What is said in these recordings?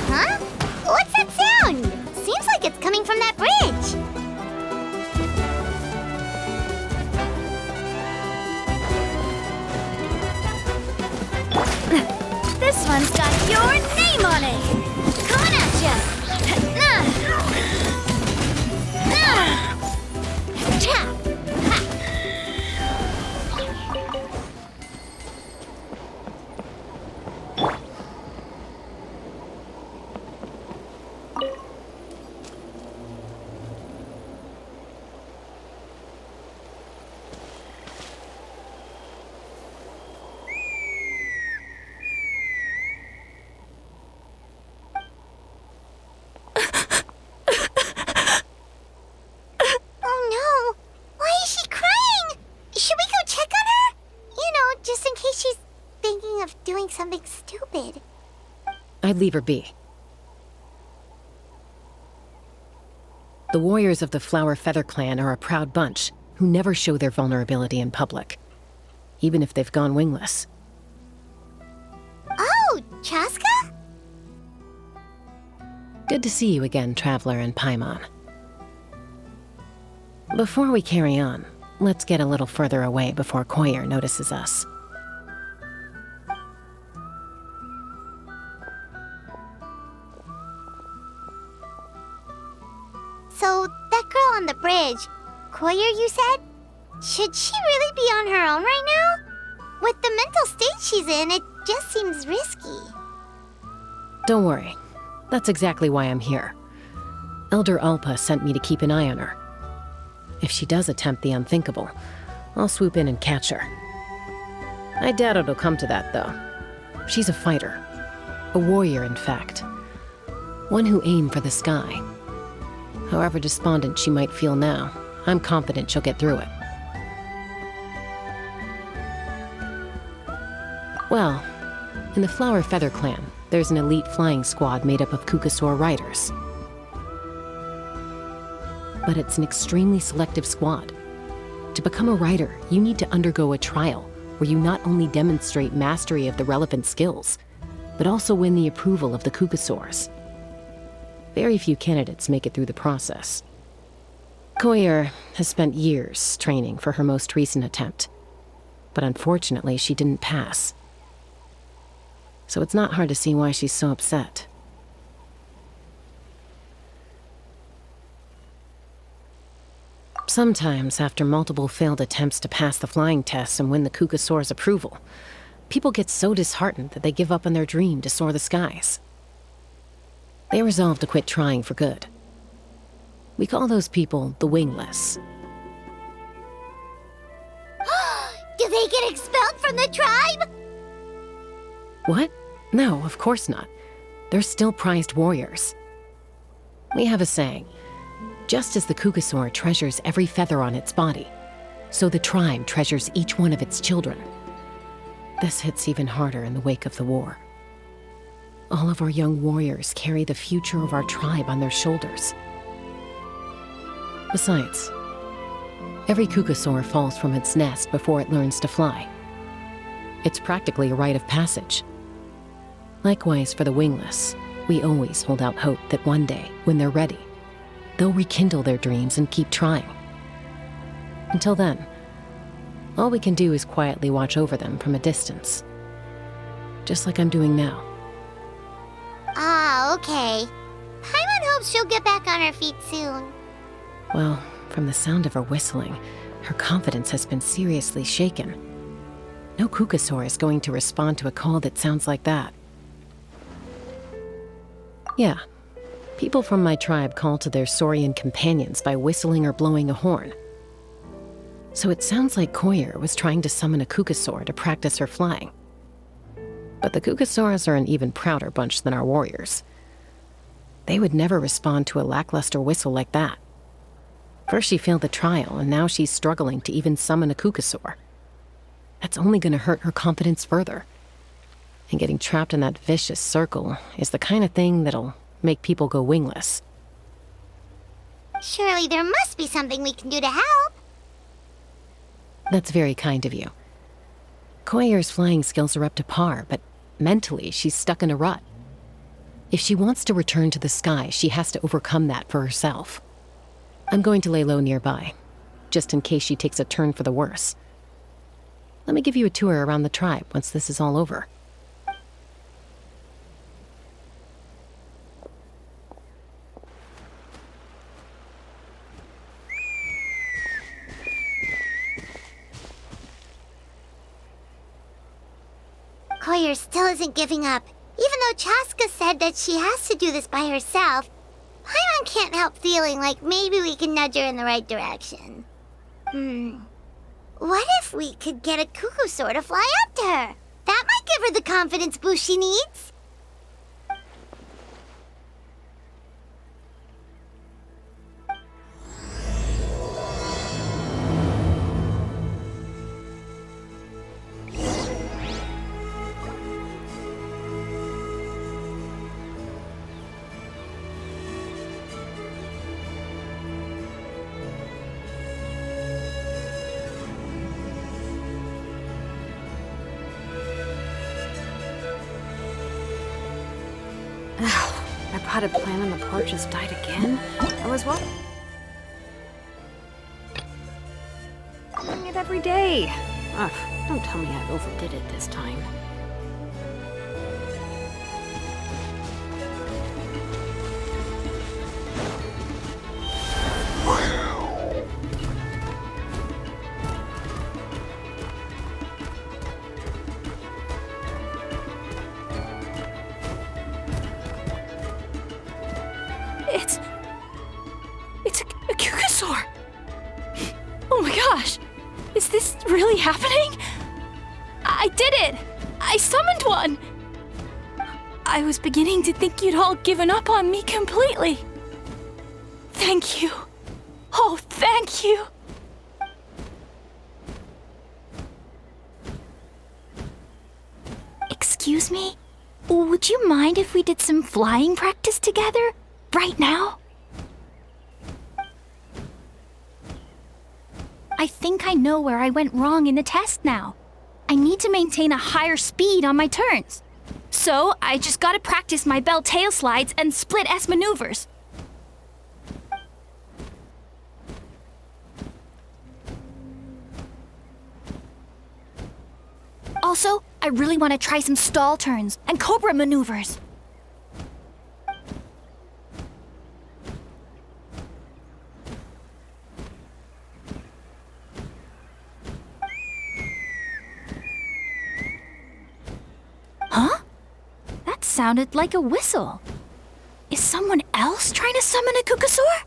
Huh? What's that sound? Seems like it's coming from that bridge. This one's got your name on it! Coming at ya! Something stupid. I'd leave her be. The warriors of the Flower Feather Clan are a proud bunch who never show their vulnerability in public, even if they've gone wingless. Oh, Chaska? Good to see you again, Traveler and Paimon. Before we carry on, let's get a little further away before Koyer notices us. So, that girl on the bridge, Koyer, you said? Should she really be on her own right now? With the mental state she's in, it just seems risky. Don't worry. That's exactly why I'm here. Elder Alpa sent me to keep an eye on her. If she does attempt the unthinkable, I'll swoop in and catch her. I doubt it'll come to that, though. She's a fighter. A warrior, in fact. One who aimed for the sky. However despondent she might feel now, I'm confident she'll get through it. Well, in the Flower Feather Clan, there's an elite flying squad made up of Kukasaur riders. But it's an extremely selective squad. To become a rider, you need to undergo a trial where you not only demonstrate mastery of the relevant skills, but also win the approval of the Kukasaurs. Very few candidates make it through the process. Koyer has spent years training for her most recent attempt, but unfortunately she didn't pass. So it's not hard to see why she's so upset. Sometimes, after multiple failed attempts to pass the flying test and win the Kukasaur's approval, people get so disheartened that they give up on their dream to soar the skies. They resolve to quit trying for good. We call those people the wingless. Do they get expelled from the tribe? What? No, of course not. They're still prized warriors. We have a saying, just as the Kukasaur treasures every feather on its body, so the tribe treasures each one of its children. This hits even harder in the wake of the war. All of our young warriors carry the future of our tribe on their shoulders. Besides, every Kukasaur falls from its nest before it learns to fly. It's practically a rite of passage. Likewise for the wingless, we always hold out hope that one day, when they're ready, they'll rekindle their dreams and keep trying. Until then, all we can do is quietly watch over them from a distance. Just like I'm doing now. Ah, okay. Paimon hopes she'll get back on her feet soon. Well, from the sound of her whistling, her confidence has been seriously shaken. No Kukasaur is going to respond to a call that sounds like that. Yeah, people from my tribe call to their Saurian companions by whistling or blowing a horn. So it sounds like Koyer was trying to summon a Kukasaur to practice her flying. But the Kukasaurs are an even prouder bunch than our warriors. They would never respond to a lackluster whistle like that. First she failed the trial, and now she's struggling to even summon a Kukasaur. That's only going to hurt her confidence further. And getting trapped in that vicious circle is the kind of thing that'll make people go wingless. Surely there must be something we can do to help. That's very kind of you. Koyer's flying skills are up to par, but mentally she's stuck in a rut. If she wants to return to the sky, she has to overcome that for herself. I'm going to lay low nearby, just in case she takes a turn for the worse. Let me give you a tour around the tribe once this is all over. Koyer still isn't giving up. Even though Chaska said that she has to do this by herself, Paimon can't help feeling like maybe we can nudge her in the right direction. What if we could get a cuckoo sword to fly up to her? That might give her the confidence boost she needs. My potted plant on the porch has died again? I was what? Doing it every day. Ugh, don't tell me I overdid it this time. It's a cuckoosaur! Oh my gosh! Is this really happening? I did it! I summoned one! I was beginning to think you'd all given up on me completely. Thank you. Oh, thank you! Excuse me? Would you mind if we did some flying practice together? Right now? I think I know where I went wrong in the test now. I need to maintain a higher speed on my turns. So I just gotta practice my bell tail slides and split S maneuvers. Also, I really want to try some stall turns and cobra maneuvers. Huh? That sounded like a whistle. Is someone else trying to summon a cuckoosaur?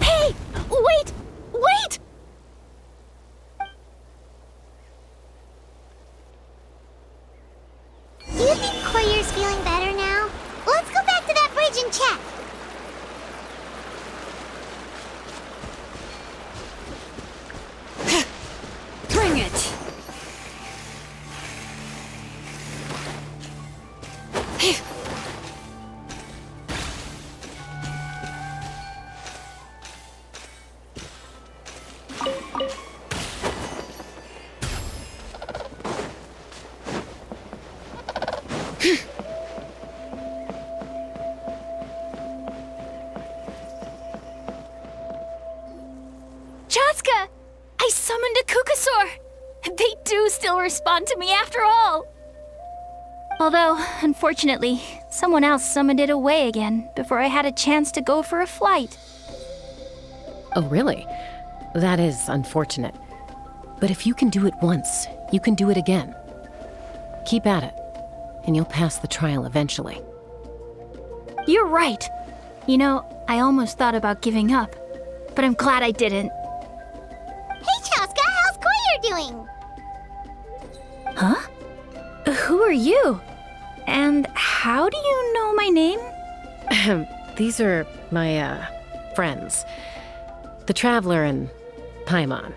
Hey! Wait! Wait! Do you think Koyer's feeling better now? Let's go back to that bridge and check. Bring it! Chaska! I summoned a cuckoosaur! They do still respond to me after all! Although, unfortunately, someone else summoned it away again before I had a chance to go for a flight. Oh, really? That is unfortunate. But if you can do it once, you can do it again. Keep at it, and you'll pass the trial eventually. You're right. You know, I almost thought about giving up, but I'm glad I didn't. Hey, Chaska, how's Koyer doing? Huh? Who are you? And how do you know my name? These are my, friends. The Traveler and Paimon.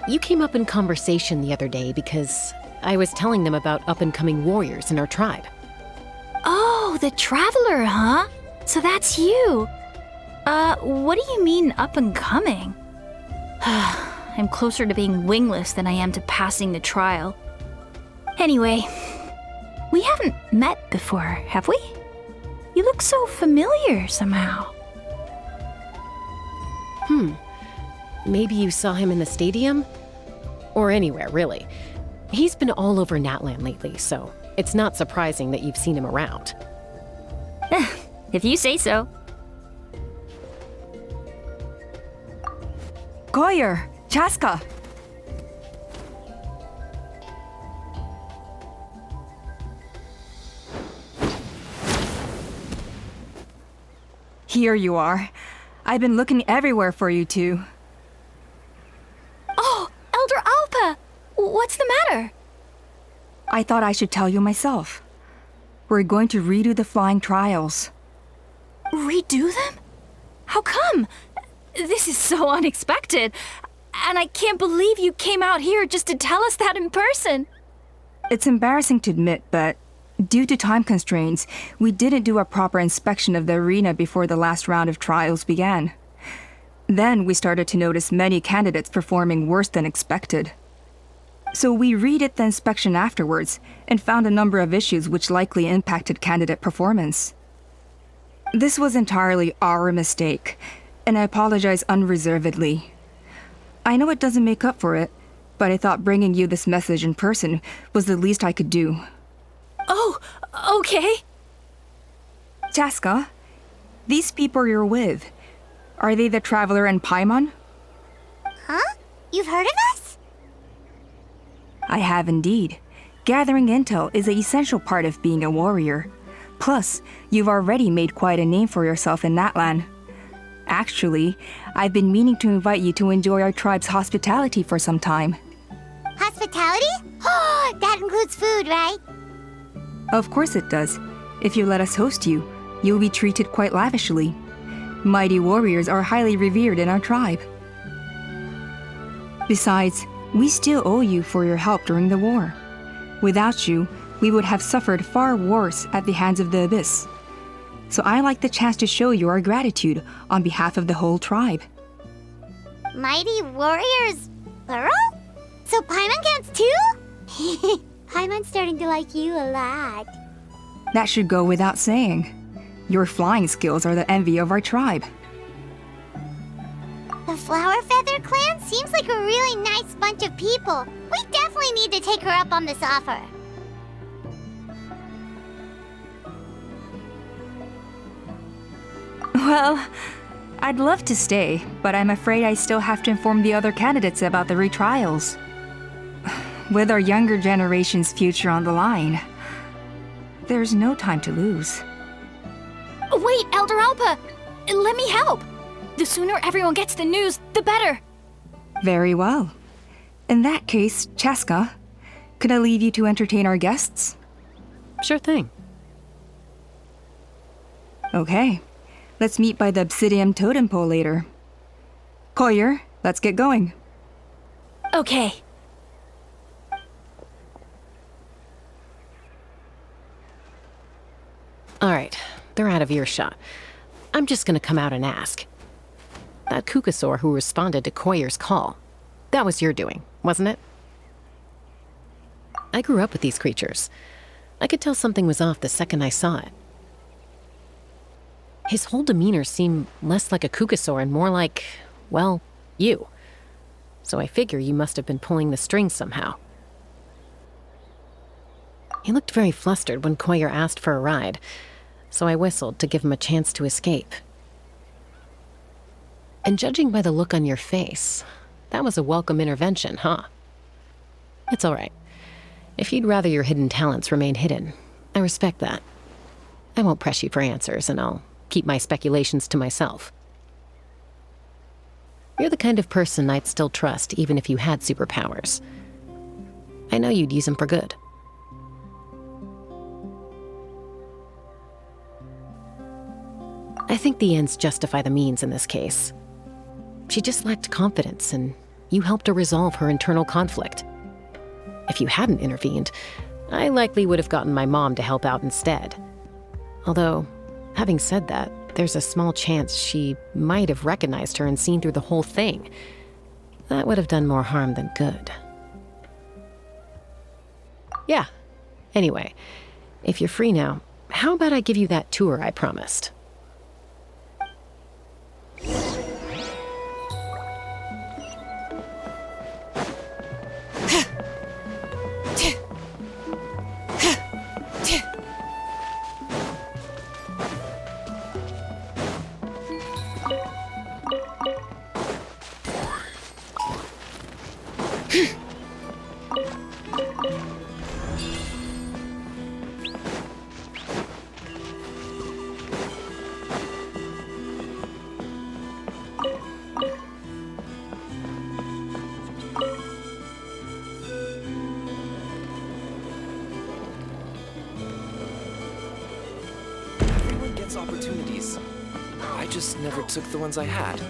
You came up in conversation the other day because I was telling them about up-and-coming warriors in our tribe. Oh, the Traveler, huh? So that's you. What do you mean up and coming? I'm closer to being wingless than I am to passing the trial. Anyway, we haven't met before, have we? You look so familiar somehow. Maybe you saw him in the stadium? Or anywhere, really. He's been all over Natlan lately, so it's not surprising that you've seen him around. If you say so. Koyer, Chaska. Here you are. I've been looking everywhere for you two. Oh, Elder Alpa! What's the matter? I thought I should tell you myself. We're going to redo the flying trials. Redo them? How come? This is so unexpected. And I can't believe you came out here just to tell us that in person. It's embarrassing to admit, but due to time constraints, we didn't do a proper inspection of the arena before the last round of trials began. Then we started to notice many candidates performing worse than expected. So we redid the inspection afterwards and found a number of issues which likely impacted candidate performance. This was entirely our mistake, and I apologize unreservedly. I know it doesn't make up for it, but I thought bringing you this message in person was the least I could do. Oh, okay. Chaska, these people you're with, are they the Traveler and Paimon? Huh? You've heard of us? I have indeed. Gathering intel is an essential part of being a warrior. Plus, you've already made quite a name for yourself in Natlan. Actually, I've been meaning to invite you to enjoy our tribe's hospitality for some time. Hospitality? Oh, that includes food, right? Of course it does. If you let us host you, you'll be treated quite lavishly. Mighty warriors are highly revered in our tribe. Besides, we still owe you for your help during the war. Without you, we would have suffered far worse at the hands of the Abyss. So I like the chance to show you our gratitude on behalf of the whole tribe. Mighty warriors, plural? So Paimon counts too? Paimon's starting to like you a lot. That should go without saying. Your flying skills are the envy of our tribe. The Flower Feather clan seems like a really nice bunch of people. We definitely need to take her up on this offer. Well, I'd love to stay, but I'm afraid I still have to inform the other candidates about the retrials. With our younger generation's future on the line, there's no time to lose. Wait, Elder Alpa! Let me help! The sooner everyone gets the news, the better! Very well. In that case, Chaska, could I leave you to entertain our guests? Sure thing. Okay. Let's meet by the Obsidian Totem Pole later. Koyer, let's get going. Okay. All right, they're out of earshot. I'm just gonna come out and ask. That Kukasaur who responded to Koyer's call, that was your doing, wasn't it? I grew up with these creatures. I could tell something was off the second I saw it. His whole demeanor seemed less like a Kukasaur and more like, well, you. So I figure you must have been pulling the strings somehow. He looked very flustered when Koyer asked for a ride, so I whistled to give him a chance to escape. And judging by the look on your face, that was a welcome intervention, huh? It's all right. If you'd rather your hidden talents remain hidden, I respect that. I won't press you for answers, and I'll keep my speculations to myself. You're the kind of person I'd still trust even if you had superpowers. I know you'd use them for good. I think the ends justify the means in this case. She just lacked confidence, and you helped her resolve her internal conflict. If you hadn't intervened, I likely would have gotten my mom to help out instead. Although, having said that, there's a small chance she might have recognized her and seen through the whole thing. That would have done more harm than good. Yeah. Anyway, if you're free now, how about I give you that tour I promised? Everyone gets opportunities. I just never took the ones I had.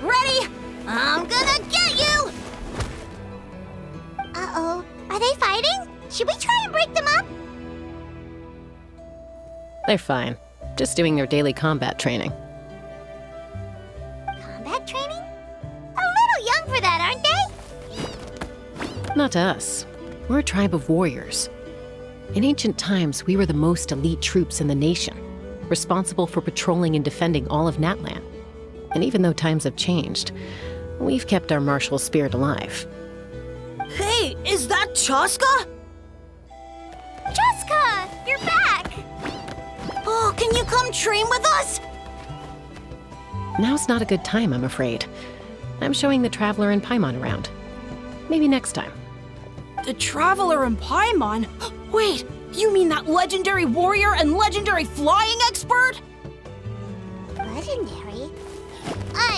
Ready? I'm gonna get you! Uh-oh. Are they fighting? Should we try and break them up? They're fine. Just doing their daily combat training. Combat training? A little young for that, aren't they? Not to us. We're a tribe of warriors. In ancient times, we were the most elite troops in the nation, responsible for patrolling and defending all of Natlan. And even though times have changed, we've kept our martial spirit alive. Hey, is that Chaska? Jessica! You're back! Oh, can you come train with us? Now's not a good time, I'm afraid. I'm showing the Traveler and Paimon around. Maybe next time. The Traveler and Paimon? Wait, you mean that legendary warrior and legendary flying expert? Legendary?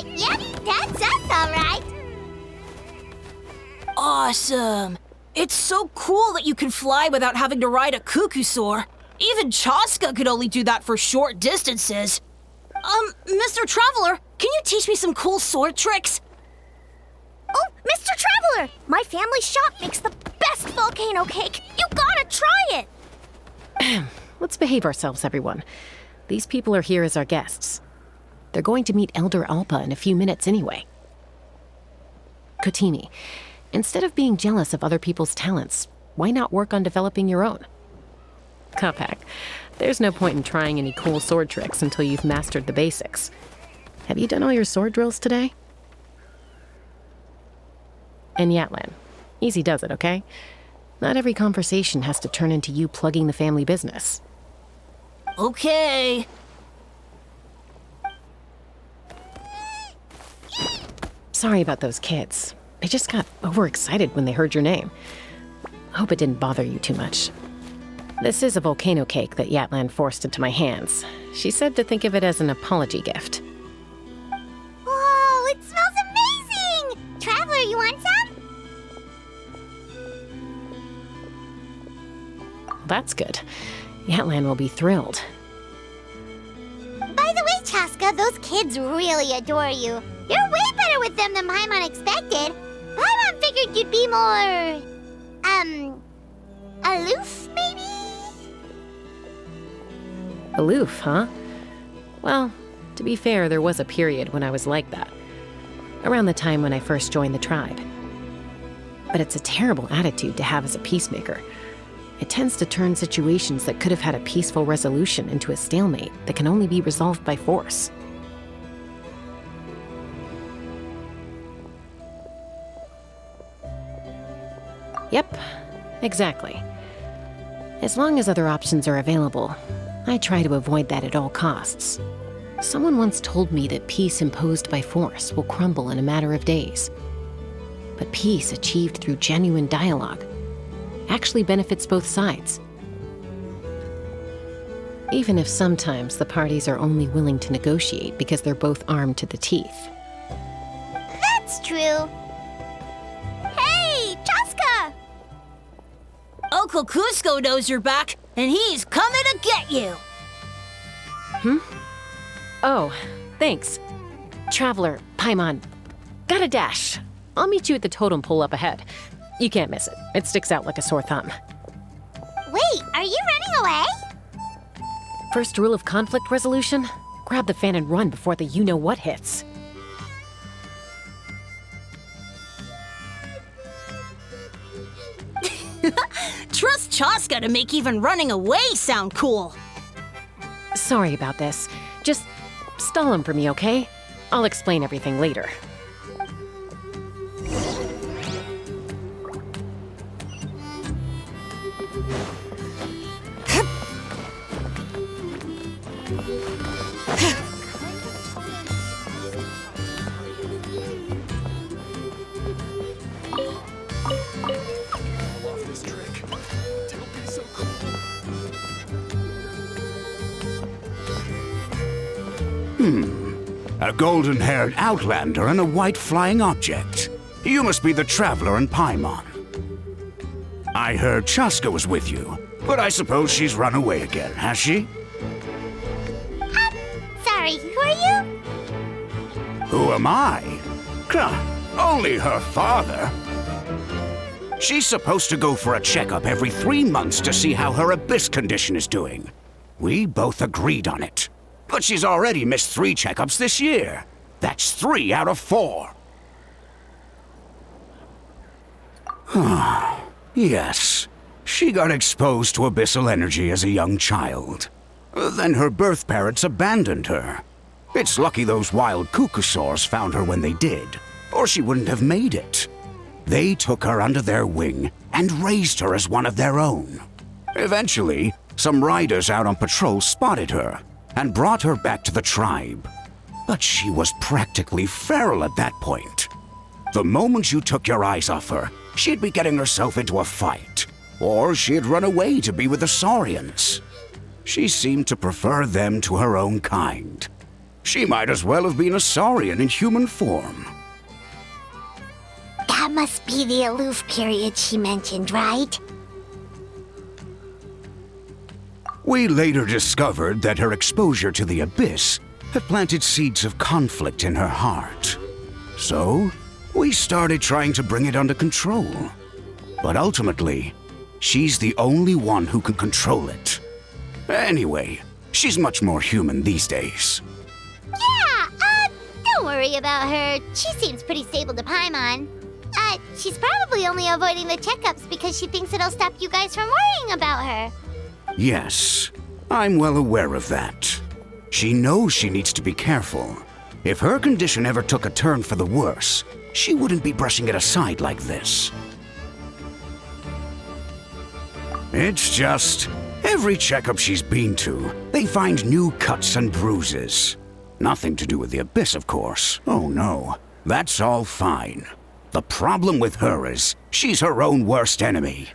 Yep, that's us, all right. Awesome. It's so cool that you can fly without having to ride a cuckoosaur. Even Chaska could only do that for short distances. Mr. Traveler, can you teach me some cool sword tricks? Oh, Mr. Traveler! My family shop makes the best volcano cake. You gotta try it! Let's behave ourselves, everyone. These people are here as our guests. They're going to meet Elder Alpa in a few minutes anyway. Kotini, instead of being jealous of other people's talents, why not work on developing your own? Kapak, there's no point in trying any cool sword tricks until you've mastered the basics. Have you done all your sword drills today? And Yatlan, easy does it, okay? Not every conversation has to turn into you plugging the family business. Okay. Sorry about those kids. They just got overexcited when they heard your name. Hope it didn't bother you too much. This is a volcano cake that Yatlan forced into my hands. She said to think of it as an apology gift. Whoa, it smells amazing! Traveler, you want some? That's good. Yatlan will be thrilled. By the way, Chaska, those kids really adore you. You're way better with them than Paimon expected. Paimon figured you'd be more... aloof, maybe? Aloof, huh? Well, to be fair, there was a period when I was like that. Around the time when I first joined the tribe. But it's a terrible attitude to have as a peacemaker. It tends to turn situations that could have had a peaceful resolution into a stalemate that can only be resolved by force. Yep, exactly. As long as other options are available, I try to avoid that at all costs. Someone once told me that peace imposed by force will crumble in a matter of days. But peace achieved through genuine dialogue actually benefits both sides. Even if sometimes the parties are only willing to negotiate because they're both armed to the teeth. That's true. Hey, Chaska! Uncle Cusco knows you're back, and he's coming to get you. Oh, thanks. Traveler, Paimon, got a dash. I'll meet you at the totem pole up ahead. You can't miss it. It sticks out like a sore thumb. Wait, are you running away? First rule of conflict resolution? Grab the fan and run before the you-know-what hits. Trust Chaska to make even running away sound cool. Sorry about this. Just stall him for me, okay? I'll explain everything later. A golden-haired outlander and a white flying object. You must be the Traveler and Paimon. I heard Chaska was with you, but I suppose she's run away again, has she? Sorry, who are you? Who am I? Only her father. She's supposed to go for a checkup every 3 months to see how her abyss condition is doing. We both agreed on it. But she's already missed 3 checkups this year. That's 3 out of 4. Yes, she got exposed to abyssal energy as a young child. Then her birth parents abandoned her. It's lucky those wild cuckoosaurs found her when they did, or she wouldn't have made it. They took her under their wing and raised her as one of their own. Eventually, some riders out on patrol spotted her and brought her back to the tribe. But she was practically feral at that point. The moment you took your eyes off her, she'd be getting herself into a fight, or she'd run away to be with the Saurians. She seemed to prefer them to her own kind. She might as well have been a Saurian in human form. That must be the aloof period she mentioned, right? We later discovered that her exposure to the abyss had planted seeds of conflict in her heart. So, we started trying to bring it under control. But ultimately, she's the only one who can control it. Anyway, she's much more human these days. Yeah, don't worry about her. She seems pretty stable to Paimon. She's probably only avoiding the checkups because she thinks it'll stop you guys from worrying about her. Yes, I'm well aware of that. She knows she needs to be careful. If her condition ever took a turn for the worse, she wouldn't be brushing it aside like this. It's just, every checkup she's been to, they find new cuts and bruises. Nothing to do with the abyss, of course. Oh no, that's all fine. The problem with her is, she's her own worst enemy.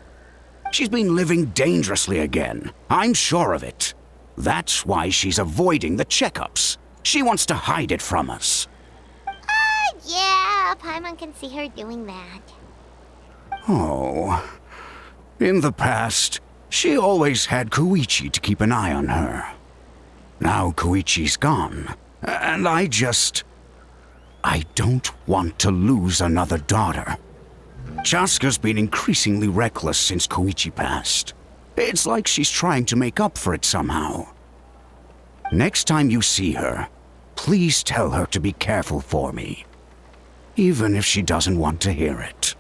She's been living dangerously again. I'm sure of it. That's why she's avoiding the checkups. She wants to hide it from us. Yeah, Paimon can see her doing that. Oh. In the past, she always had Koichi to keep an eye on her. Now Koichi's gone, and I don't want to lose another daughter. Chaska's been increasingly reckless since Koichi passed. It's like she's trying to make up for it somehow. Next time you see her, please tell her to be careful for me. Even if she doesn't want to hear it.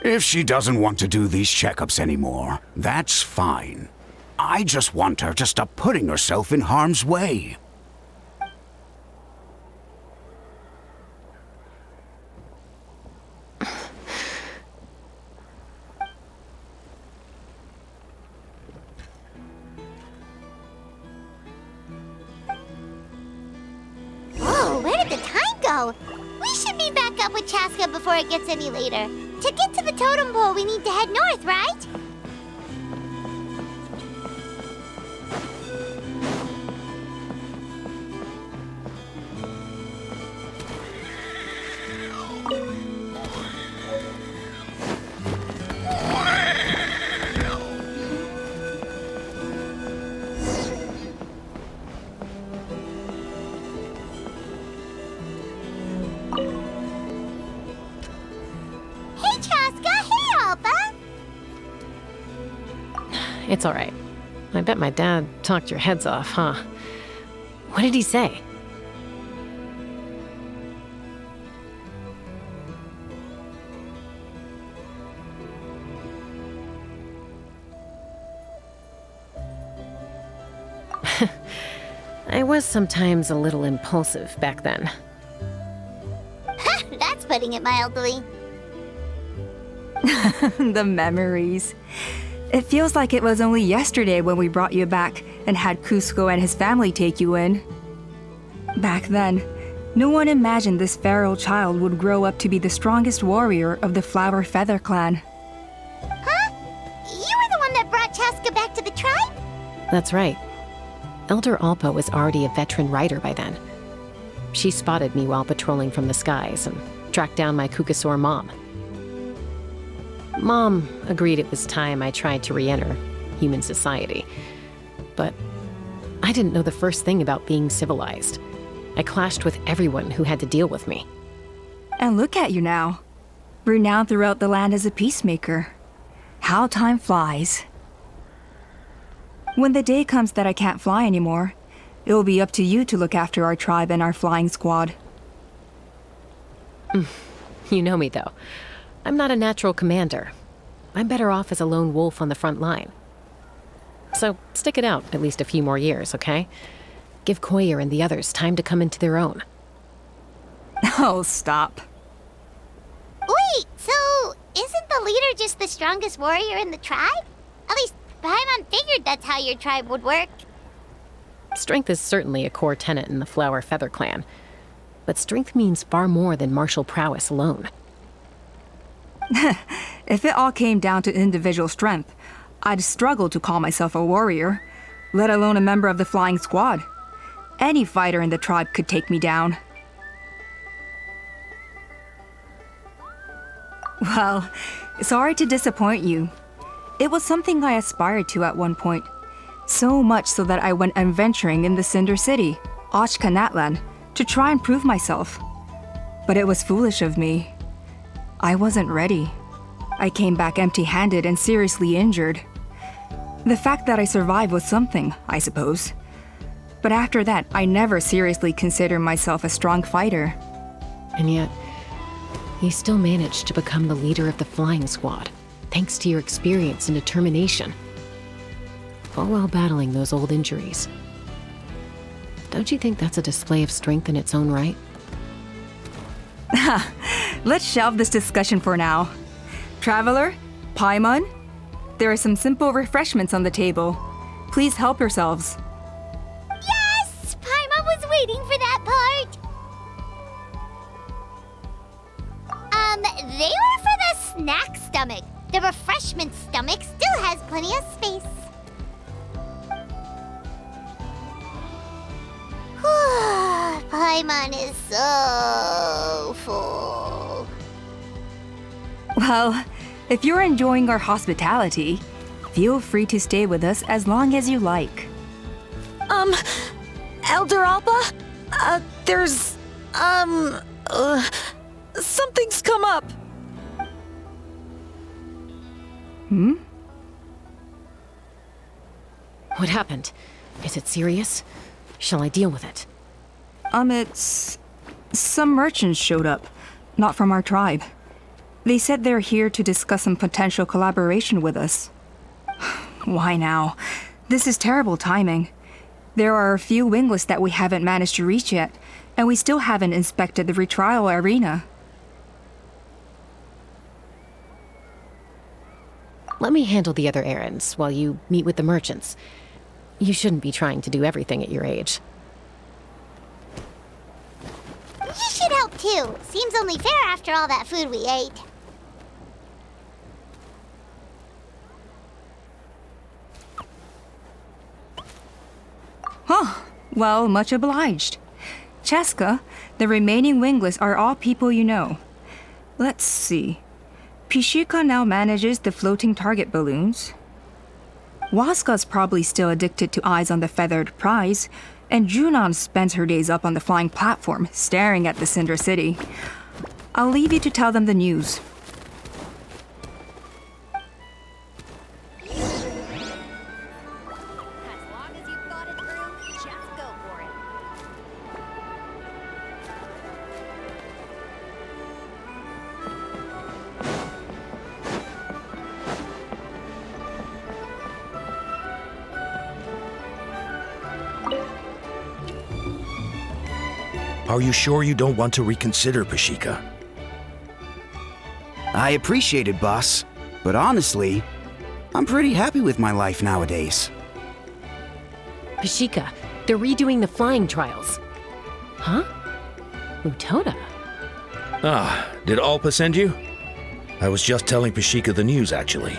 If she doesn't want to do these checkups anymore, that's fine. I just want her to stop putting herself in harm's way. Whoa, where did the time go? We should be back up with Chaska before it gets any later. To get to the totem pole, we need to head north, right? It's all right. I bet my dad talked your heads off, huh? What did he say? I was sometimes a little impulsive back then. That's putting it mildly. The memories. It feels like it was only yesterday when we brought you back and had Cusco and his family take you in. Back then, no one imagined this feral child would grow up to be the strongest warrior of the Flower Feather clan. Huh? You were the one that brought Chaska back to the tribe? That's right. Elder Alpa was already a veteran rider by then. She spotted me while patrolling from the skies and tracked down my Kukasaur mom. Mom agreed it was time I tried to re-enter human society. But I didn't know the first thing about being civilized. I clashed with everyone who had to deal with me. And look at you now. Renowned throughout the land as a peacemaker. How time flies. When the day comes that I can't fly anymore, it will be up to you to look after our tribe and our flying squad. You know me, though. I'm not a natural commander. I'm better off as a lone wolf on the front line. So stick it out at least a few more years, okay? Give Koyer and the others time to come into their own. Oh, stop. Wait, so isn't the leader just the strongest warrior in the tribe? At least Paimon figured that's how your tribe would work. Strength is certainly a core tenet in the Flower Feather clan. But strength means far more than martial prowess alone. If it all came down to individual strength, I'd struggle to call myself a warrior, let alone a member of the flying squad. Any fighter in the tribe could take me down. Well, sorry to disappoint you. It was something I aspired to at one point. So much so that I went adventuring in the Cinder City, Ochkanatlan, to try and prove myself. But it was foolish of me. I wasn't ready. I came back empty-handed and seriously injured. The fact that I survived was something, I suppose. But after that, I never seriously considered myself a strong fighter. And yet, you still managed to become the leader of the flying squad, thanks to your experience and determination. All while battling those old injuries. Don't you think that's a display of strength in its own right? Let's shelve this discussion for now. Traveler, Paimon, there are some simple refreshments on the table. Please help yourselves. Yes! Paimon was waiting for that part! They were for the snack stomach. The refreshment stomach still has plenty of space. Paimon is so full. Well, if you're enjoying our hospitality, feel free to stay with us as long as you like. Elder Alpa? Something's come up. What happened? Is it serious? Shall I deal with it? It's... Some merchants showed up, not from our tribe. They said they're here to discuss some potential collaboration with us. Why now? This is terrible timing. There are a few winglets that we haven't managed to reach yet, and we still haven't inspected the retrial arena. Let me handle the other errands while you meet with the merchants. You shouldn't be trying to do everything at your age. You should help too. Seems only fair after all that food we ate. Huh. Well, much obliged. Chaska, the remaining winglets are all people you know. Let's see. Pishika now manages the floating target balloons. Waska's probably still addicted to eyes on the feathered prize, and Junon spends her days up on the flying platform, staring at the Cinder City. I'll leave you to tell them the news. Are you sure you don't want to reconsider, Pashika? I appreciate it, boss. But honestly, I'm pretty happy with my life nowadays. Pashika, they're redoing the flying trials. Huh? Utoda? Ah, did Alpa send you? I was just telling Pashika the news, actually.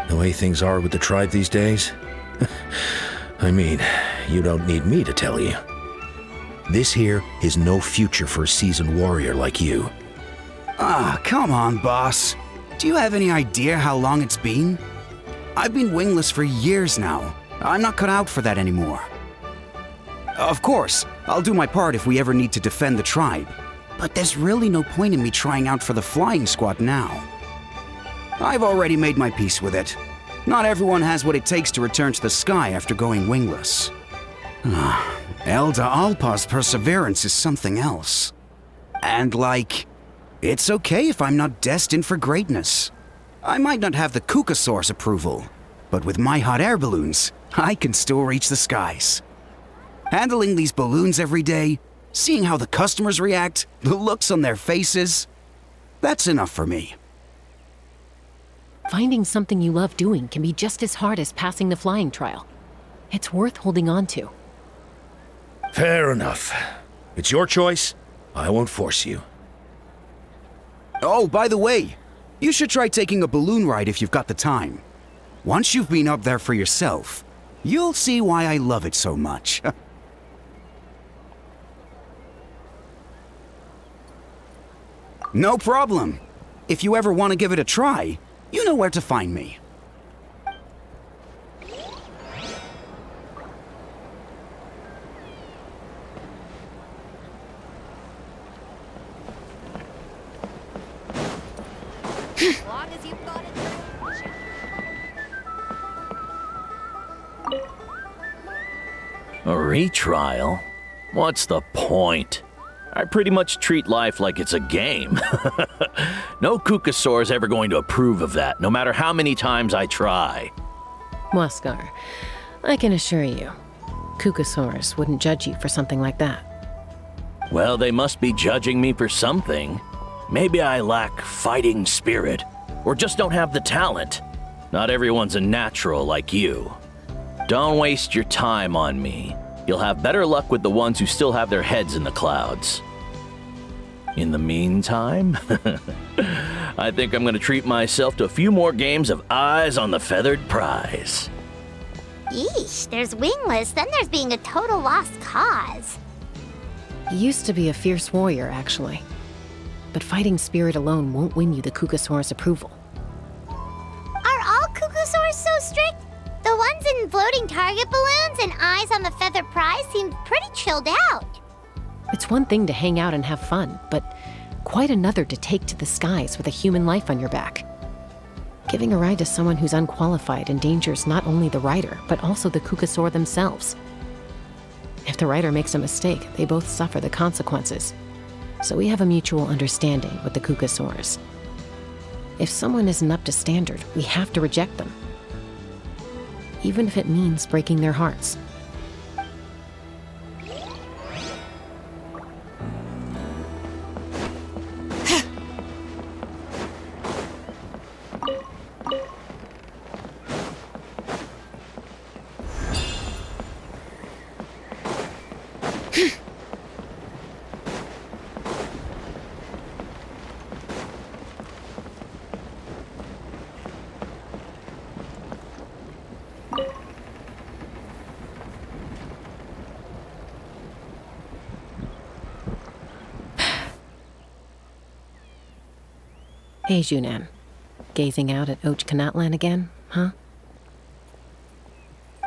The way things are with the tribe these days? I mean, you don't need me to tell you. This here is no future for a seasoned warrior like you. Ah, come on, boss. Do you have any idea how long it's been? I've been wingless for years now. I'm not cut out for that anymore. Of course, I'll do my part if we ever need to defend the tribe. But there's really no point in me trying out for the flying squad now. I've already made my peace with it. Not everyone has what it takes to return to the sky after going wingless. Elder Alpa's perseverance is something else. And it's okay if I'm not destined for greatness. I might not have the Kukasaur's approval, but with my hot air balloons, I can still reach the skies. Handling these balloons every day, seeing how the customers react, the looks on their faces, that's enough for me. Finding something you love doing can be just as hard as passing the flying trial. It's worth holding on to. Fair enough. It's your choice. I won't force you. Oh, by the way, you should try taking a balloon ride if you've got the time. Once you've been up there for yourself, you'll see why I love it so much. No problem. If you ever want to give it a try, you know where to find me. A retrial? What's the point? I pretty much treat life like it's a game. No Kukasaur's ever going to approve of that, no matter how many times I try. Waskar, I can assure you, Kukasaurs wouldn't judge you for something like that. Well, they must be judging me for something. Maybe I lack fighting spirit, or just don't have the talent. Not everyone's a natural like you. Don't waste your time on me. You'll have better luck with the ones who still have their heads in the clouds. In the meantime, I think I'm gonna treat myself to a few more games of Eyes on the Feathered Prize. Yeesh, there's wingless, then there's being a total lost cause. You used to be a fierce warrior, actually. But fighting spirit alone won't win you the Kukasaur's approval. Are all Kukasaurs so strict? The ones in floating target balloons and Eyes on the Feathered Prize seem pretty chilled out. It's one thing to hang out and have fun, but quite another to take to the skies with a human life on your back. Giving a ride to someone who's unqualified endangers not only the rider, but also the Kukasaur themselves. If the rider makes a mistake, they both suffer the consequences. So we have a mutual understanding with the Kukasaurs. If someone isn't up to standard, we have to reject them. Even if it means breaking their hearts. Hey, Junan. Gazing out at Ochkanatlan again, huh?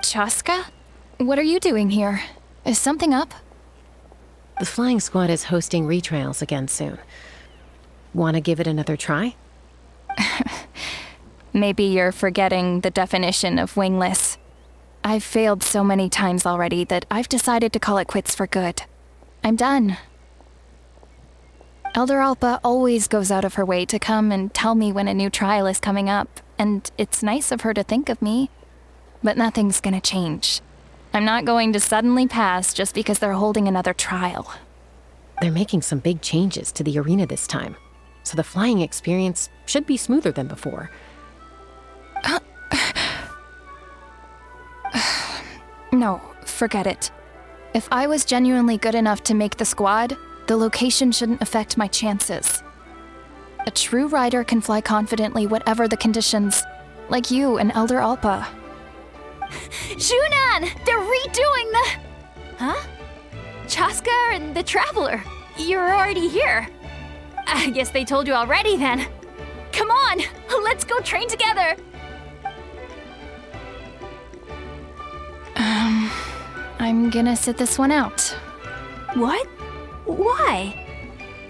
Chaska? What are you doing here? Is something up? The flying squad is hosting retrials again soon. Want to give it another try? Maybe you're forgetting the definition of wingless. I've failed so many times already that I've decided to call it quits for good. I'm done. Elder Alpa always goes out of her way to come and tell me when a new trial is coming up, and it's nice of her to think of me. But nothing's gonna change. I'm not going to suddenly pass just because they're holding another trial. They're making some big changes to the arena this time, so the flying experience should be smoother than before. No, forget it. If I was genuinely good enough to make the squad, the location shouldn't affect my chances. A true rider can fly confidently whatever the conditions, like you and Elder Alpa. Junan! They're redoing the... Huh? Chaska and the Traveler. You're already here. I guess they told you already then. Come on, let's go train together. I'm gonna sit this one out. What? Why?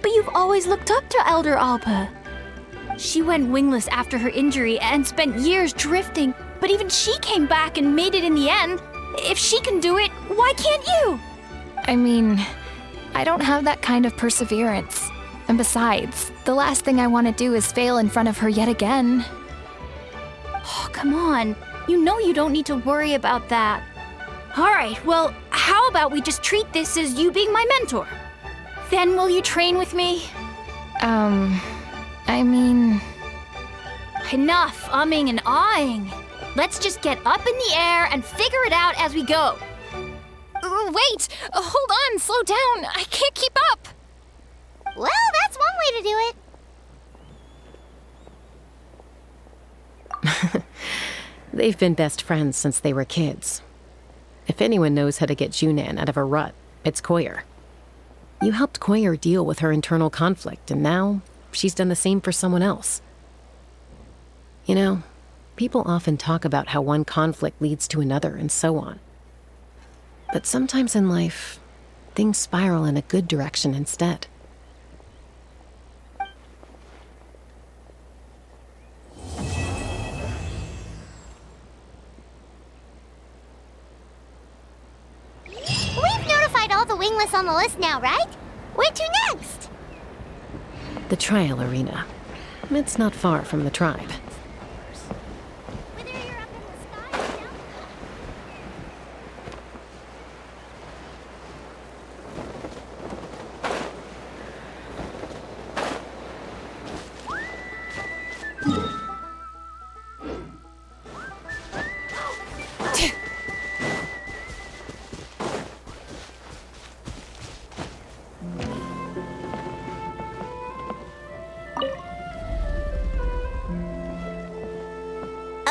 But you've always looked up to Elder Alpa. She went wingless after her injury and spent years drifting, but even she came back and made it in the end. If she can do it, why can't you? I mean, I don't have that kind of perseverance. And besides, the last thing I want to do is fail in front of her yet again. Oh, come on. You know you don't need to worry about that. All right, well, how about we just treat this as you being my mentor? Then will you train with me? I mean... Enough umming and ahhing. Let's just get up in the air and figure it out as we go. Wait! Hold on, slow down. I can't keep up. Well, that's one way to do it. They've been best friends since they were kids. If anyone knows how to get Junan out of a rut, it's Koyer. You helped Koyer deal with her internal conflict, and now she's done the same for someone else. You know, people often talk about how one conflict leads to another and so on. But sometimes in life, things spiral in a good direction instead. We've notified all the wingless on the list now, right? Where to next? The trial arena. It's not far from the tribe. Whether you're up in the sky or down.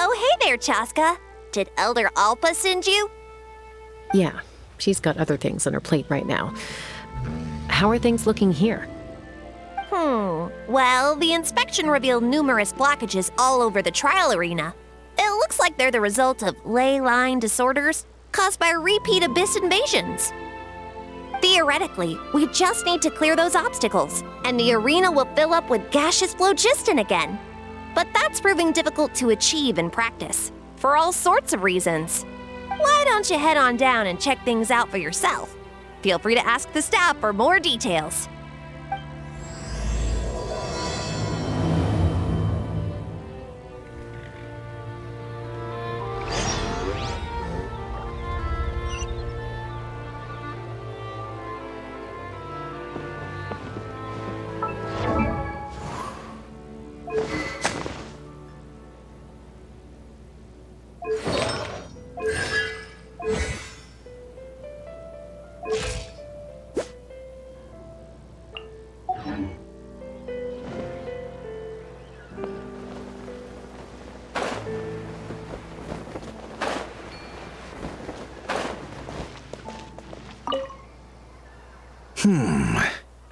Oh, hey there, Chaska. Did Elder Alpa send you? Yeah, she's got other things on her plate right now. How are things looking here? Well, the inspection revealed numerous blockages all over the trial arena. It looks like they're the result of ley line disorders caused by repeat abyss invasions. Theoretically, we just need to clear those obstacles, and the arena will fill up with gaseous phlogiston again. But that's proving difficult to achieve in practice, for all sorts of reasons. Why don't you head on down and check things out for yourself? Feel free to ask the staff for more details.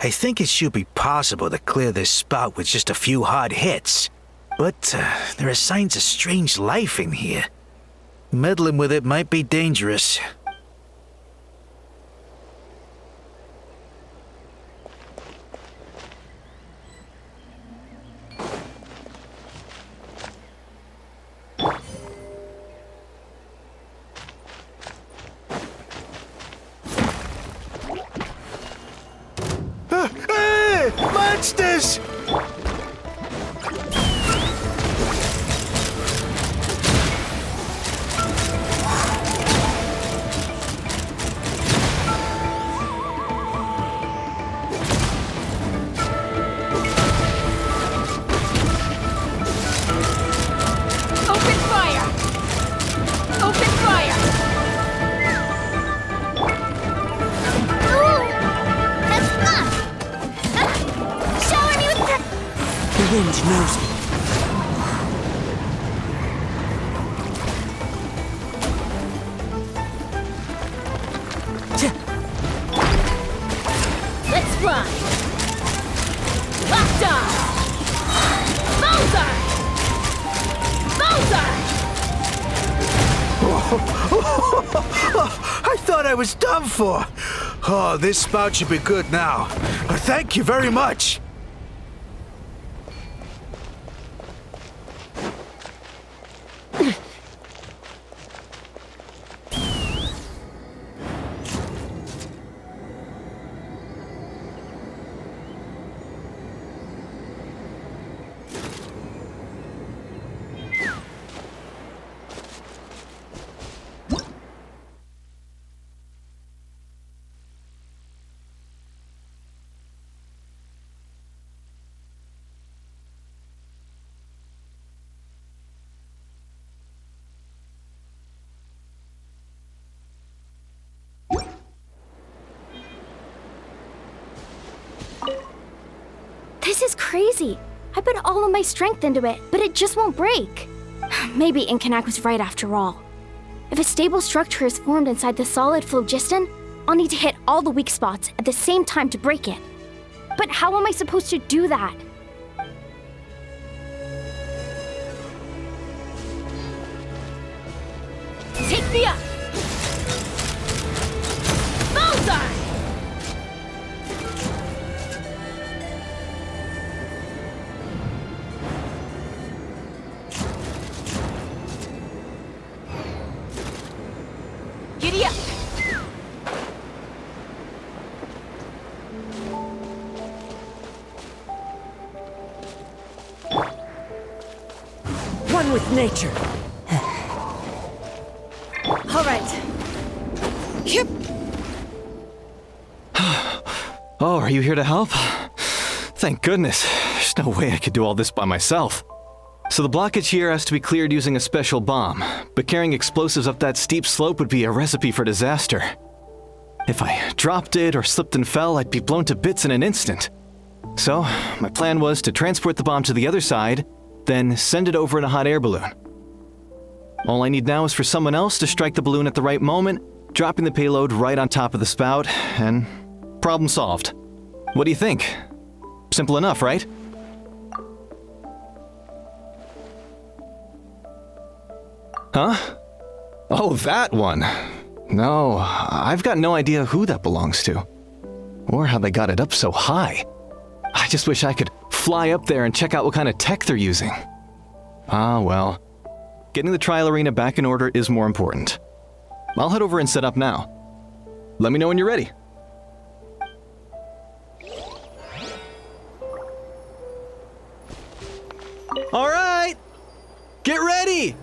I think it should be possible to clear this spot with just a few hard hits. But there are signs of strange life in here. Meddling with it might be dangerous. Monsters! wind knows me. Let's fly! Locked on! Bullseye! Bullseye! I thought I was done for. Oh, this spout should be good now. Thank you very much. This is crazy. I put all of my strength into it, but it just won't break. Maybe Inkanak was right after all. If a stable structure is formed inside the solid phlogiston, I'll need to hit all the weak spots at the same time to break it. But how am I supposed to do that? Take me up! Bullseye! Giddy up! One with nature. All right. Yep. Oh, are you here to help? Thank goodness. There's no way I could do all this by myself. So the blockage here has to be cleared using a special bomb, but carrying explosives up that steep slope would be a recipe for disaster. If I dropped it or slipped and fell, I'd be blown to bits in an instant. So, my plan was to transport the bomb to the other side, then send it over in a hot air balloon. All I need now is for someone else to strike the balloon at the right moment, dropping the payload right on top of the spout, and problem solved. What do you think? Simple enough, right? Huh? Oh, that one. No, I've got no idea who that belongs to. Or how they got it up so high. I just wish I could fly up there and check out what kind of tech they're using. Ah, well. Getting the trial arena back in order is more important. I'll head over and set up now. Let me know when you're ready. All right! Get ready!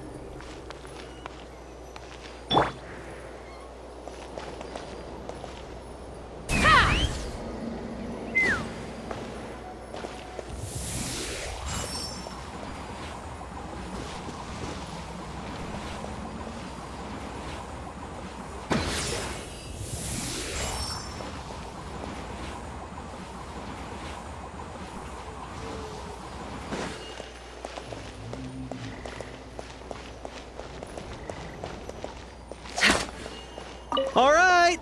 All right!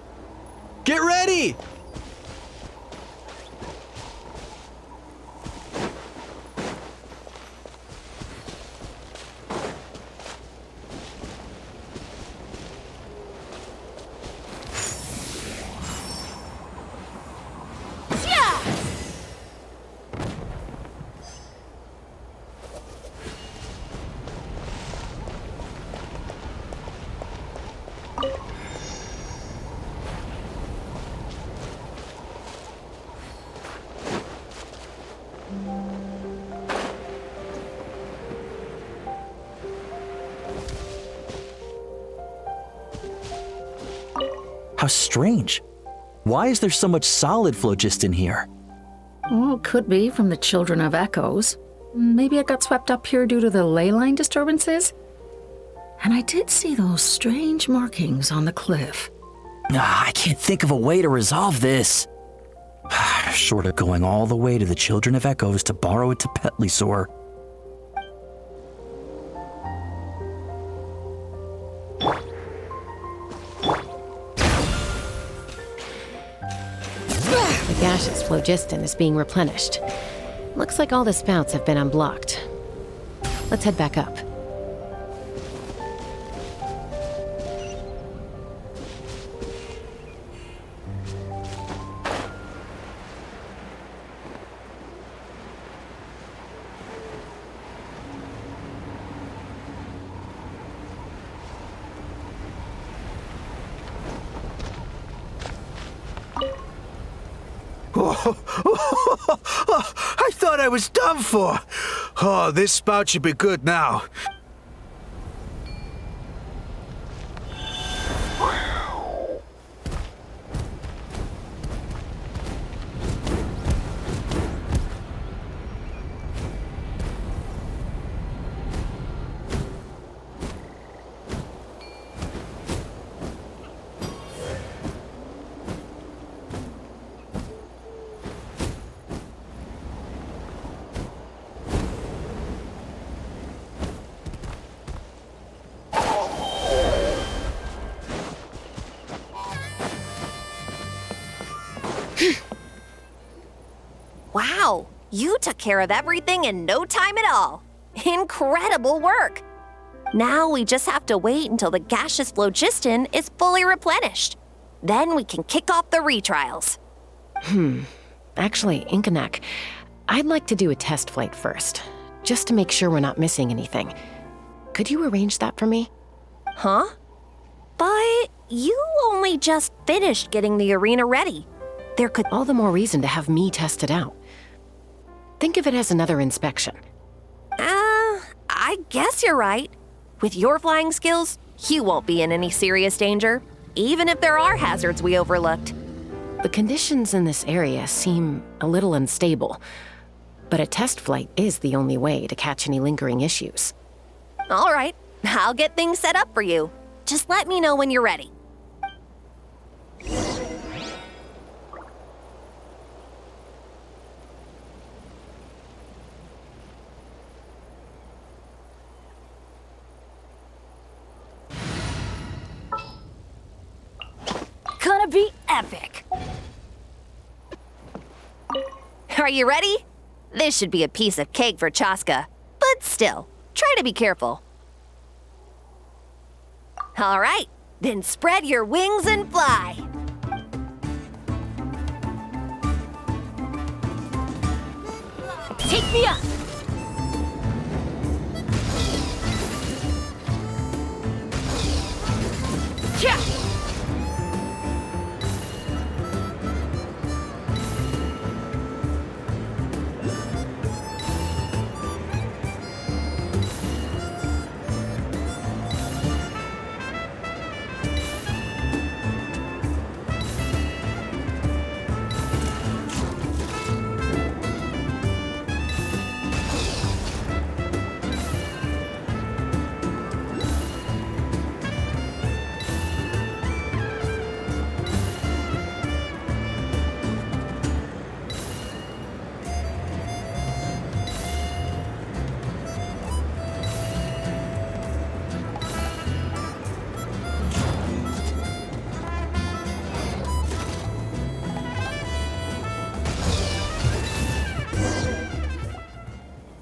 Get ready! How strange. Why is there so much solid phlogiston here? Well, could be from the Children of Echoes. Maybe it got swept up here due to the ley line disturbances? And I did see those strange markings on the cliff. I can't think of a way to resolve this. Short of going all the way to the Children of Echoes to borrow it to Petlisaur. The gaseous phlogiston is being replenished. Looks like all the spouts have been unblocked. Let's head back up. I thought I was done for. Oh, this spout should be good now. Wow, you took care of everything in no time at all. Incredible work. Now we just have to wait until the gaseous phlogiston is fully replenished. Then we can kick off the retrials. Actually, Inkanak, I'd like to do a test flight first, just to make sure we're not missing anything. Could you arrange that for me? Huh? But you only just finished getting the arena ready. There could... All the more reason to have me test it out. Think of it as another inspection. I guess you're right. With your flying skills, you won't be in any serious danger, even if there are hazards we overlooked. The conditions in this area seem a little unstable, but a test flight is the only way to catch any lingering issues. All right, I'll get things set up for you. Just let me know when you're ready. Gonna be epic. Are you ready? This should be a piece of cake for Chaska, but still, try to be careful. All right, then spread your wings and fly. Take me up. Yeah.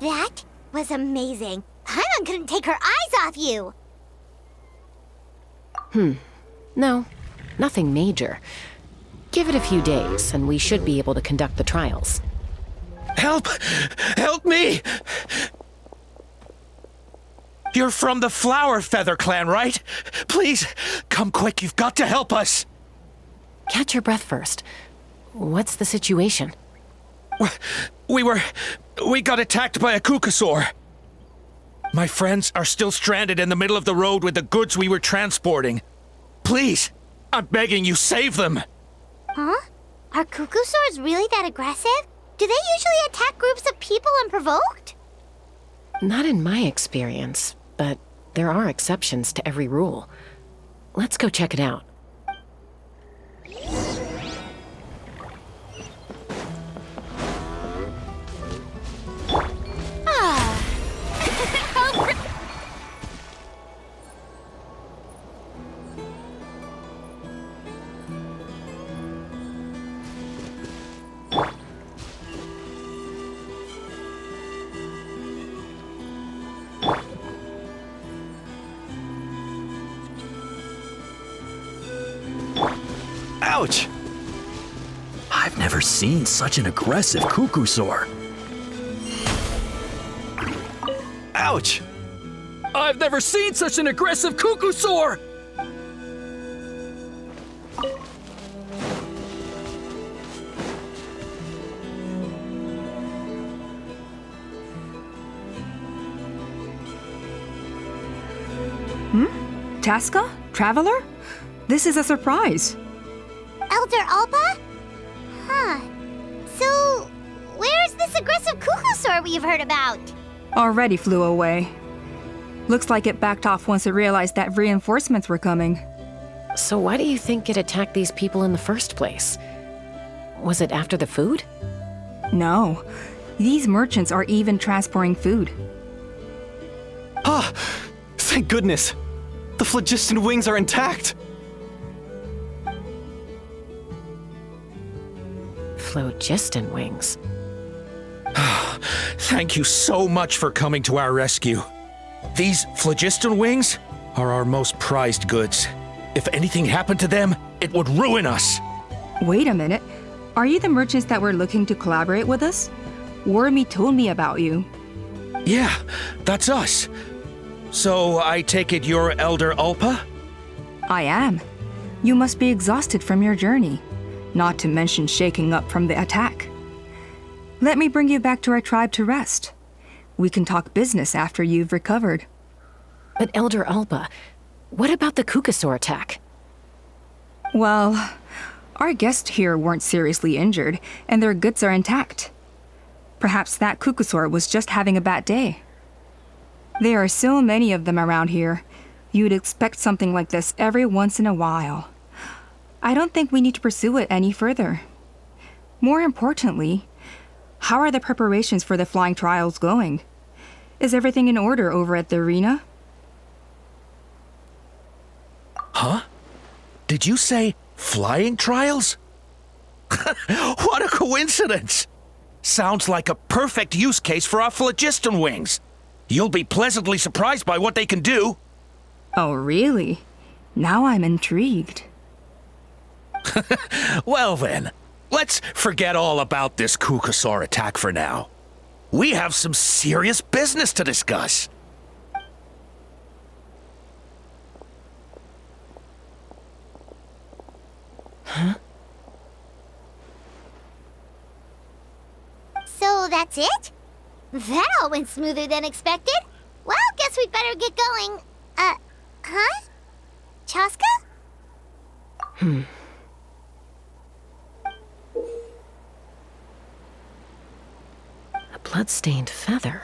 That was amazing. Paimon couldn't take her eyes off you. No, nothing major. Give it a few days, and we should be able to conduct the trials. Help! Help me! You're from the Flower Feather clan, right? Please, come quick, you've got to help us! Catch your breath first. What's the situation? We got attacked by a Kukasaur. My friends are still stranded in the middle of the road with the goods we were transporting. Please, I'm begging you, save them! Huh? Are Kukusaurs really that aggressive? Do they usually attack groups of people unprovoked? Not in my experience, but there are exceptions to every rule. Let's go check it out. Ouch! I've never seen such an aggressive cuckoosaur. Ouch! I've never seen such an aggressive cuckoosaur! Chaska? Traveler? This is a surprise. Elder Alpa? Huh. So, where's this aggressive cuckoosaur we've heard about? Already flew away. Looks like it backed off once it realized that reinforcements were coming. So why do you think it attacked these people in the first place? Was it after the food? No. These merchants are even transporting food. Ah! Thank goodness! The phlogiston wings are intact! Phlogiston wings. Thank you so much for coming to our rescue. These phlogiston wings are our most prized goods. If anything happened to them, it would ruin us. Wait a minute. Are you the merchants that were looking to collaborate with us? Wormy told me about you. Yeah, that's us. So I take it you're Elder Alpa? I am. You must be exhausted from your journey, not to mention shaking up from the attack. Let me bring you back to our tribe to rest. We can talk business after you've recovered. But Elder Alpa, what about the cuckoosaur attack? Well, our guests here weren't seriously injured, and their goods are intact. Perhaps that cuckoosaur was just having a bad day. There are so many of them around here. You'd expect something like this every once in a while. I don't think we need to pursue it any further. More importantly, how are the preparations for the flying trials going? Is everything in order over at the arena? Huh? Did you say flying trials? What a coincidence! Sounds like a perfect use case for our phlogiston wings. You'll be pleasantly surprised by what they can do. Oh, really? Now I'm intrigued. Well then, let's forget all about this cuckoosaur attack for now. We have some serious business to discuss. Huh? So that's it? That all went smoother than expected. Well, guess we'd better get going. Huh? Chaska? A blood-stained feather.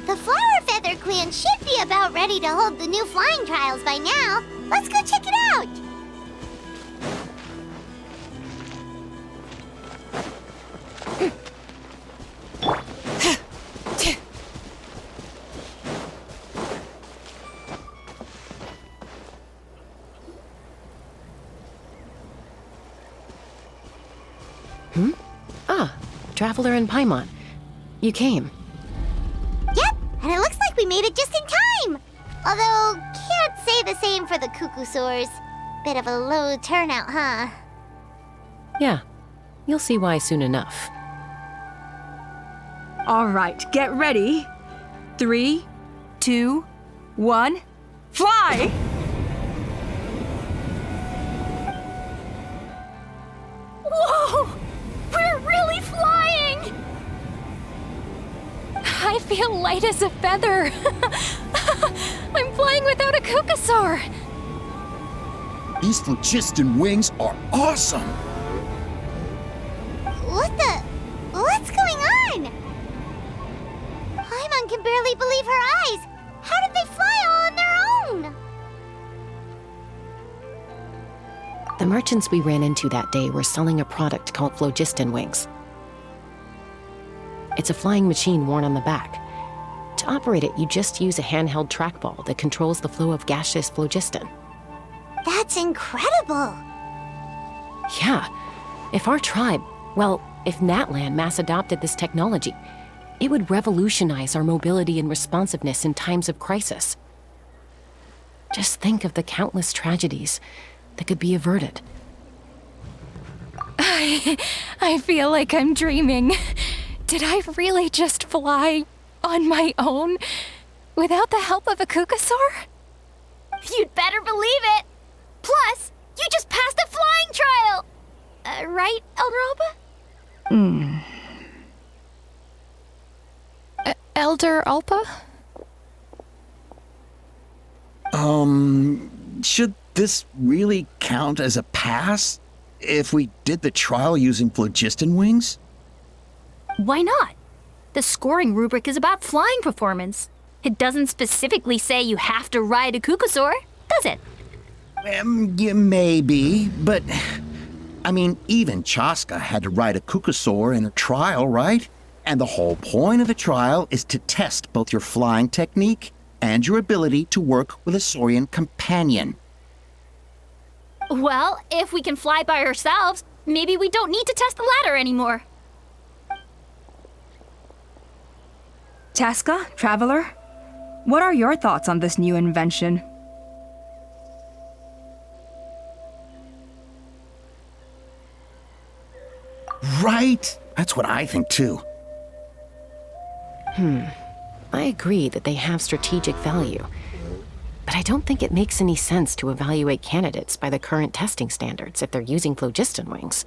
The Flower Feather Clan should be about ready to hold the new flying trials by now. Let's go check it out. Ah, Traveler and Paimon. You came. Yep, and it looks like we made it just in time. Although, can't say the same for the cuckoosaurs. Bit of a low turnout, huh? Yeah, you'll see why soon enough. All right, get ready. 3, 2, 1, fly! Whoa! We're really flying! I feel light as a feather. I'm flying without a cuckoosaur. These phlogiston wings are awesome! What's going on? Paimon can barely believe her eyes. How did they fly all on their own? The merchants we ran into that day were selling a product called phlogiston wings. It's a flying machine worn on the back. To operate it, you just use a handheld trackball that controls the flow of gaseous phlogiston. That's incredible. Yeah. If our tribe, well, if Natlan mass adopted this technology, it would revolutionize our mobility and responsiveness in times of crisis. Just think of the countless tragedies that could be averted. I feel like I'm dreaming. Did I really just fly on my own without the help of a Kukasaur? You'd better believe it! Plus, you just passed a flying trial! Right, Elder Alpa? Elder Alpa? Should this really count as a pass if we did the trial using phlogiston wings? Why not? The scoring rubric is about flying performance. It doesn't specifically say you have to ride a Kukasaur, does it? Yeah, maybe, but I mean, even Chaska had to ride a Kukasaur in her trial, right? And the whole point of the trial is to test both your flying technique and your ability to work with a Saurian companion. Well, if we can fly by ourselves, maybe we don't need to test the ladder anymore. Chaska, Traveler, what are your thoughts on this new invention? Right? That's what I think too. I agree that they have strategic value, but I don't think it makes any sense to evaluate candidates by the current testing standards if they're using phlogiston wings.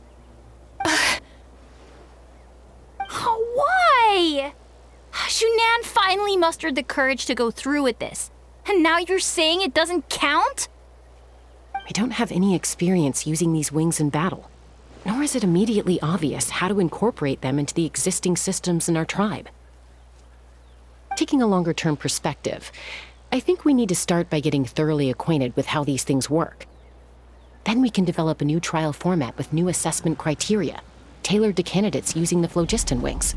Why? Shunan finally mustered the courage to go through with this, and now you're saying it doesn't count? We don't have any experience using these wings in battle, nor is it immediately obvious how to incorporate them into the existing systems in our tribe. Taking a longer-term perspective, I think we need to start by getting thoroughly acquainted with how these things work. Then we can develop a new trial format with new assessment criteria, tailored to candidates using the phlogiston wings.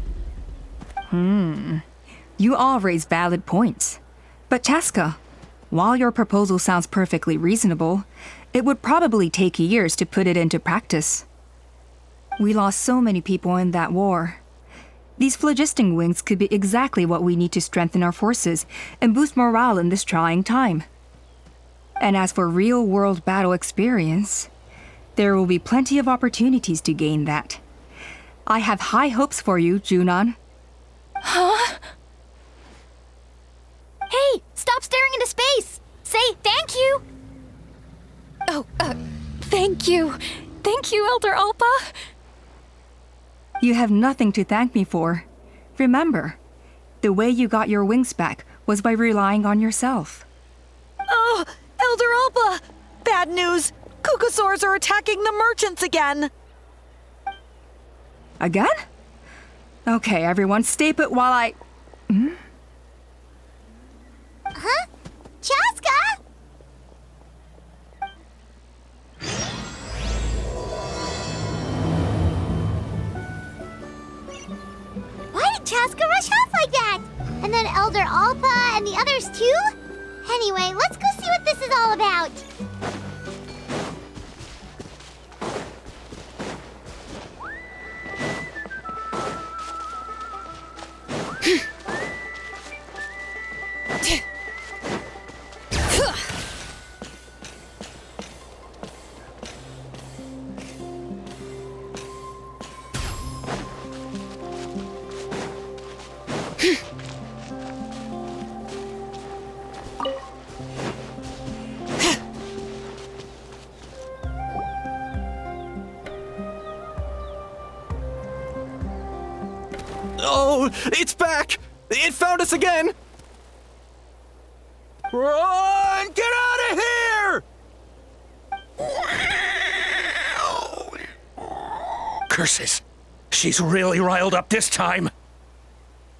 You all raise valid points. But Chaska, while your proposal sounds perfectly reasonable, it would probably take years to put it into practice. We lost so many people in that war. These phlogiston wings could be exactly what we need to strengthen our forces and boost morale in this trying time. And as for real-world battle experience, there will be plenty of opportunities to gain that. I have high hopes for you, Junon. Huh? Hey, stop staring into space! Say thank you! Thank you. Thank you, Elder Alpa. You have nothing to thank me for. Remember, the way you got your wings back was by relying on yourself. Oh, Elder Alpa! Bad news! Kukasaurs are attacking the merchants again! Again? Okay, everyone, stay put while I... Huh? Chaska? Why did Chaska rush off like that? And then Elder Alpa and the others too? Anyway, let's go see what this is all about. Oh, it's back! It found us again! Run! Get out of here! Curses! She's really riled up this time.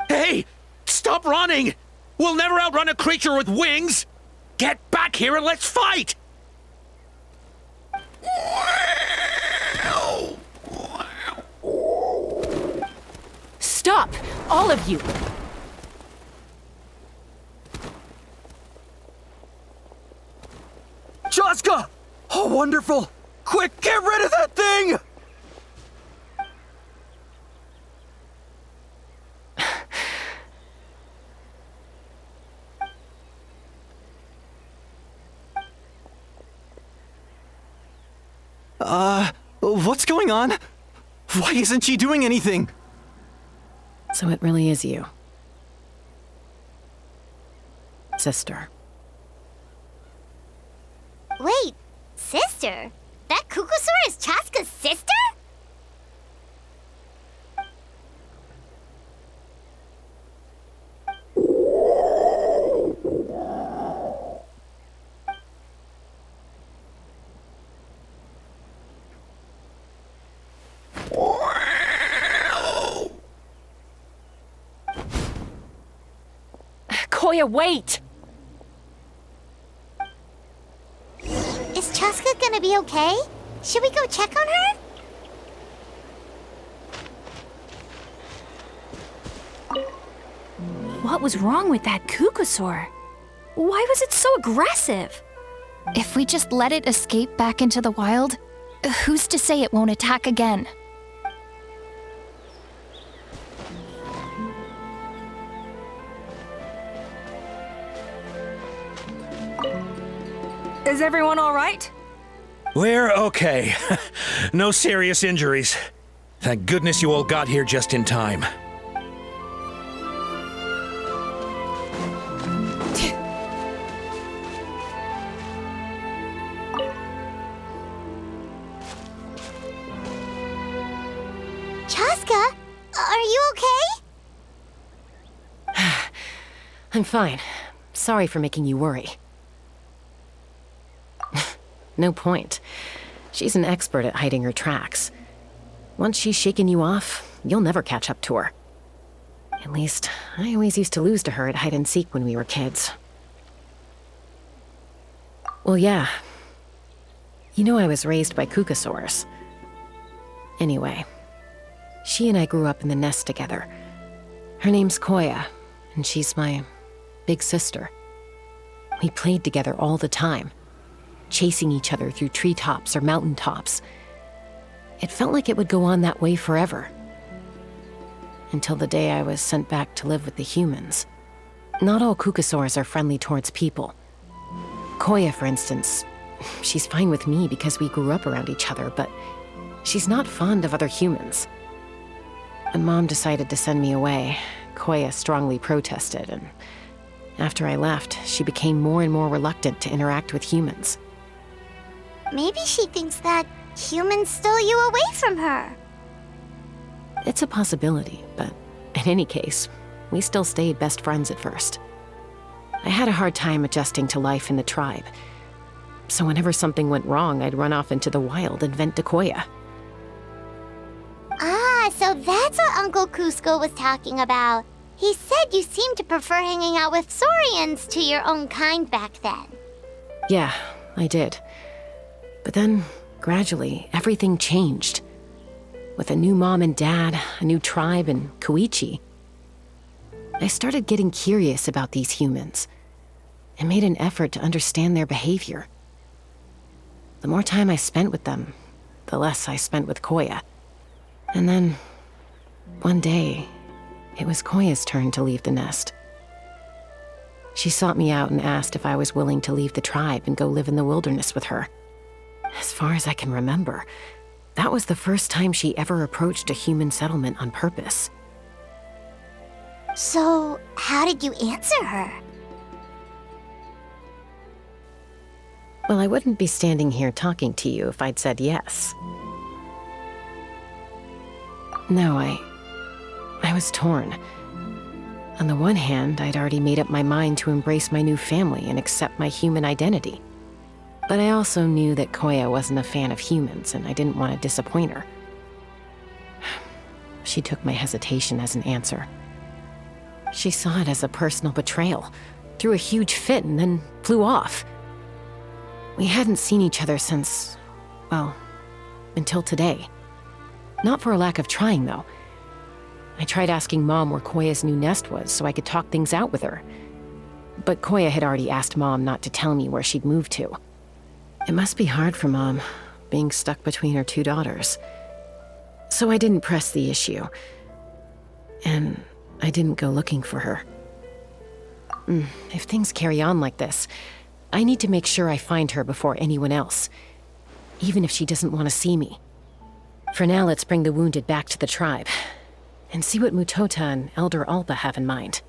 Hey! Stop running! We'll never outrun a creature with wings! Get back here and let's fight! Stop! All of you! Chaska! wonderful! Quick, get rid of that thing! What's going on? Why isn't she doing anything? So it really is you. Sister. Wait, sister? That Kukusaur is Chaska's sister? Koya, wait! Is Chaska gonna be okay? Should we go check on her? What was wrong with that Kukusaur? Why was it so aggressive? If we just let it escape back into the wild, who's to say it won't attack again? Is everyone all right? We're okay. No serious injuries. Thank goodness you all got here just in time. Chaska, are you okay? I'm fine. Sorry for making you worry. No point. She's an expert at hiding her tracks. Once she's shaken you off, you'll never catch up to her. At least, I always used to lose to her at hide-and-seek when we were kids. Well, yeah. You know I was raised by Kukusaurs. Anyway, she and I grew up in the nest together. Her name's Koya, and she's my big sister. We played together all the time, chasing each other through treetops or mountaintops. It felt like it would go on that way forever. Until the day I was sent back to live with the humans. Not all Kukusaurs are friendly towards people. Koya, for instance, she's fine with me because we grew up around each other, but she's not fond of other humans. When Mom decided to send me away, Koya strongly protested, and after I left, she became more and more reluctant to interact with humans. Maybe she thinks that humans stole you away from her. It's a possibility, but in any case, we still stayed best friends at first. I had a hard time adjusting to life in the tribe, so whenever something went wrong, I'd run off into the wild and vent to Koya. Ah, so that's what Uncle Cusco was talking about. He said you seemed to prefer hanging out with Saurians to your own kind back then. Yeah, I did. But then, gradually, everything changed. With a new mom and dad, a new tribe, and Koichi, I started getting curious about these humans and made an effort to understand their behavior. The more time I spent with them, the less I spent with Koya. And then, one day, it was Koya's turn to leave the nest. She sought me out and asked if I was willing to leave the tribe and go live in the wilderness with her. As far as I can remember, that was the first time she ever approached a human settlement on purpose. So, how did you answer her? Well, I wouldn't be standing here talking to you if I'd said yes. No, I was torn. On the one hand, I'd already made up my mind to embrace my new family and accept my human identity. But I also knew that Koya wasn't a fan of humans, and I didn't want to disappoint her. She took my hesitation as an answer. She saw it as a personal betrayal, threw a huge fit, and then flew off. We hadn't seen each other since, well, until today. Not for a lack of trying, though. I tried asking Mom where Koya's new nest was so I could talk things out with her. But Koya had already asked Mom not to tell me where she'd moved to. It must be hard for Mom, being stuck between her two daughters. So I didn't press the issue. And I didn't go looking for her. If things carry on like this, I need to make sure I find her before anyone else, even if she doesn't want to see me. For now, let's bring the wounded back to the tribe, and see what Mutota and Elder Alba have in mind.